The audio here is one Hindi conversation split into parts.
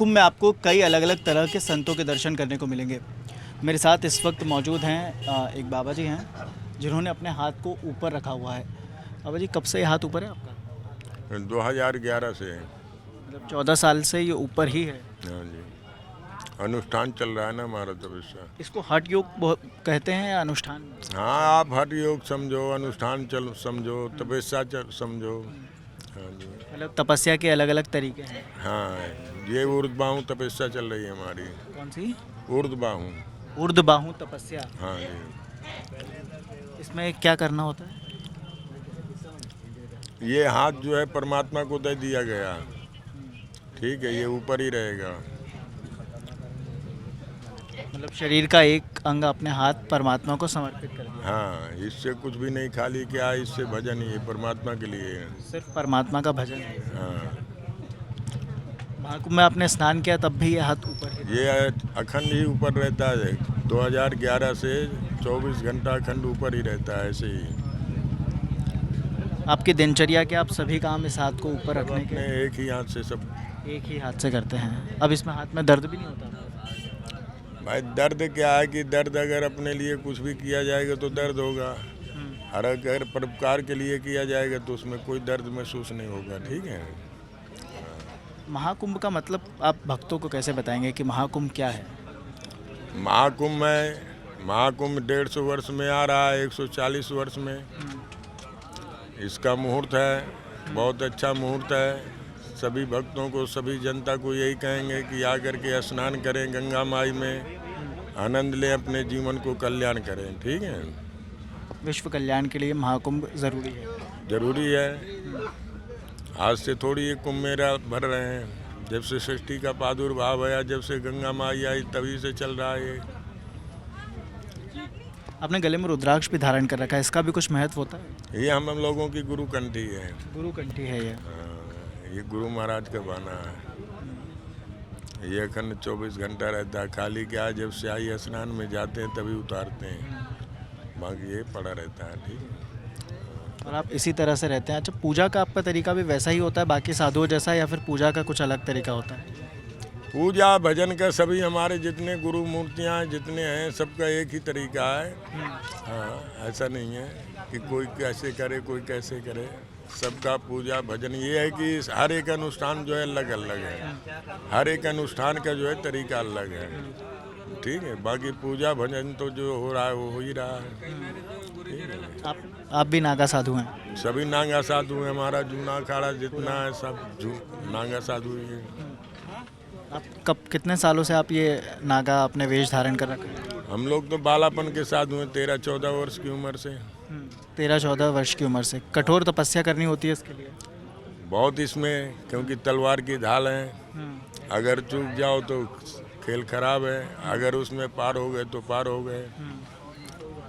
महाकुंभ में आपको कई अलग अलग तरह के संतों के दर्शन करने को मिलेंगे। मेरे साथ इस वक्त मौजूद हैं एक बाबा जी हैं जिन्होंने अपने हाथ को ऊपर रखा हुआ है। बाबा जी, कब से ये हाथ ऊपर है आपका? 2011 से। मतलब 14 साल से ये ऊपर ही है। हाँ जी, अनुष्ठान चल रहा है ना हमारा तपस्या। इसको हठ योग कहते हैं या अनुष्ठान? हाँ, आप हठ योग समझो, अनुष्ठान चल समझो, तपस्या समझो। हाँ जी। मतलब तपस्या के अलग अलग तरीके हैं। हाँ, ये ऊर्ध्वबाहु तपस्या चल रही है हमारी। कौन सी? ऊर्ध्वबाहु। ऊर्ध्वबाहु तपस्या। हाँ जी। इसमें क्या करना होता है? ये हाथ जो है परमात्मा को दे दिया गया, ठीक है, ये ऊपर ही रहेगा। मतलब शरीर का एक अंग अपने हाथ परमात्मा को समर्पित कर दिया। हाँ, इससे कुछ भी नहीं, खाली क्या है, इससे भजन ही है, परमात्मा के लिए है। सिर्फ परमात्मा का भजन है। हाँ, महाकुंभ में आपने स्नान किया तब भी ये हाथ ऊपर है? ये अखंड ही ऊपर रहता है। 2011 से 24 घंटा अखंड ऊपर ही रहता है, ऐसे ही। आपकी दिनचर्या के आप सभी काम इस हाथ को ऊपर रखने अपने के एक ही हाथ से सब। एक ही हाथ से करते हैं। अब इसमें हाथ में दर्द भी नहीं होता? भाई दर्द क्या है कि दर्द अगर अपने लिए कुछ भी किया जाएगा तो दर्द होगा, और अगर परोपकार के लिए किया जाएगा तो उसमें कोई दर्द महसूस नहीं होगा, ठीक है। महाकुंभ का मतलब आप भक्तों को कैसे बताएंगे कि महाकुंभ क्या है? महाकुंभ 150 वर्ष में आ रहा है, 140 वर्ष में इसका मुहूर्त है। बहुत अच्छा मुहूर्त है। सभी भक्तों को, सभी जनता को यही कहेंगे कि आकर के स्नान करें गंगा माई में, आनंद लें, अपने जीवन को कल्याण करें, ठीक है। विश्व कल्याण के लिए महाकुंभ ज़रूरी है। जरूरी है। आज से थोड़ी ये कुंभ मेला भर रहे हैं, जब से सृष्टि का प्रादुर्भाव आया, जब से गंगा माई आई, तभी से चल रहा है ये। आपने गले में रुद्राक्ष भी धारण कर रखा है, इसका भी कुछ महत्व होता है? ये हम लोगों की गुरु कंठी है। गुरु कंठी है ये। ये गुरु महाराज का बाना है। ये अखंड 24 घंटा रहता है। खाली क्या है, जब स्याही स्नान में जाते हैं तभी उतारते हैं, बाकी ये पड़ा रहता है, ठीक है। और आप इसी तरह से रहते हैं। अच्छा, पूजा का आपका तरीका भी वैसा ही होता है बाकी साधुओं जैसा, या फिर पूजा का कुछ अलग तरीका होता है? पूजा भजन का सभी हमारे जितने गुरु मूर्तियाँ जितने हैं, सबका एक ही तरीका है। हाँ, ऐसा नहीं है कि कोई कैसे करे कोई कैसे करे। सबका पूजा भजन ये है कि हर एक अनुष्ठान जो है अलग अलग है। हर एक अनुष्ठान का जो है तरीका अलग है, ठीक है। बाकी पूजा भजन तो जो हो रहा है वो हो ही रहा है, ठीक है। आप भी नागा साधु हैं? सभी नागा साधु हैं। हमारा जूना अखाड़ा जितना है सब नागा साधु ही है। आप कब कितने सालों से आप ये नागा अपने वेश धारण कर रखे हैं? हम लोग तो बालापन के साधु हैं, 13-14 वर्ष की उम्र से। 13-14 वर्ष की उम्र से। कठोर तपस्या करनी होती है इसके लिए? बहुत इसमें, क्योंकि तलवार की ढाल है। अगर चूक जाओ तो खेल खराब है, अगर उसमें पार हो गए तो पार हो गए,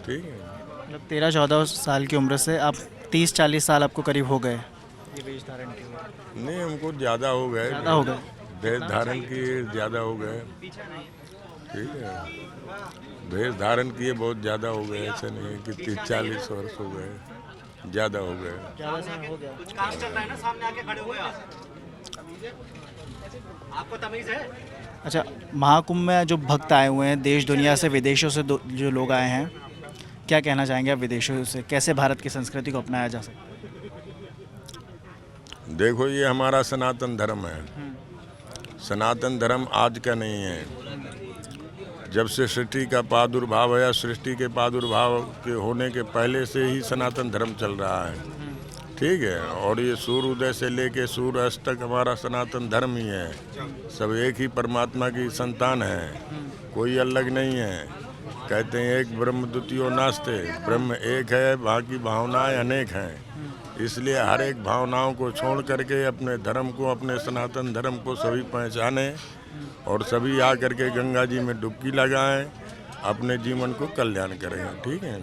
ठीक है। मतलब 13-14 साल की उम्र से आप 30-40 साल आपको करीब हो गए ये वेश धारण के हुए? नहीं, हमको ज़्यादा हो गए। ज़्यादा हो गए? वेश धारण किए ज़्यादा हो गए, ठीक है। वेश धारण किए बहुत ज़्यादा हो गए, ऐसा नहीं है कि 30-40 वर्ष हो गए, ज़्यादा हो गए। ज़्यादा समय हो गया। काम चल रहा है ना, सामने आके खड़े हुए आप। आपको तमीज है? अच्छा, महाकुंभ में जो भक्त आए हुए हैं देश दुनिया से, विदेशों से जो लोग आए हैं, क्या कहना चाहेंगे आप विदेशों से? कैसे भारत की संस्कृति को अपनाया जा सकता है? देखो, ये हमारा सनातन धर्म है। सनातन धर्म आज का नहीं है। जब से सृष्टि का प्रादुर्भाव है, सृष्टि के प्रादुर्भाव के होने के पहले से ही सनातन धर्म चल रहा है, ठीक है। और ये सूर्य उदय से लेके सूर्य अस्त तक हमारा सनातन धर्म ही है। सब एक ही परमात्मा की संतान है, कोई अलग नहीं है। कहते हैं एक ब्रह्म द्वितीयो नास्ते, ब्रह्म एक है, बाकी भावनाएं अनेक हैं। इसलिए हर एक भावनाओं को छोड़ करके अपने धर्म को, अपने सनातन धर्म को सभी पहचानें, और सभी आ करके गंगा जी में डुबकी लगाएं, अपने जीवन को कल्याण करें, ठीक है।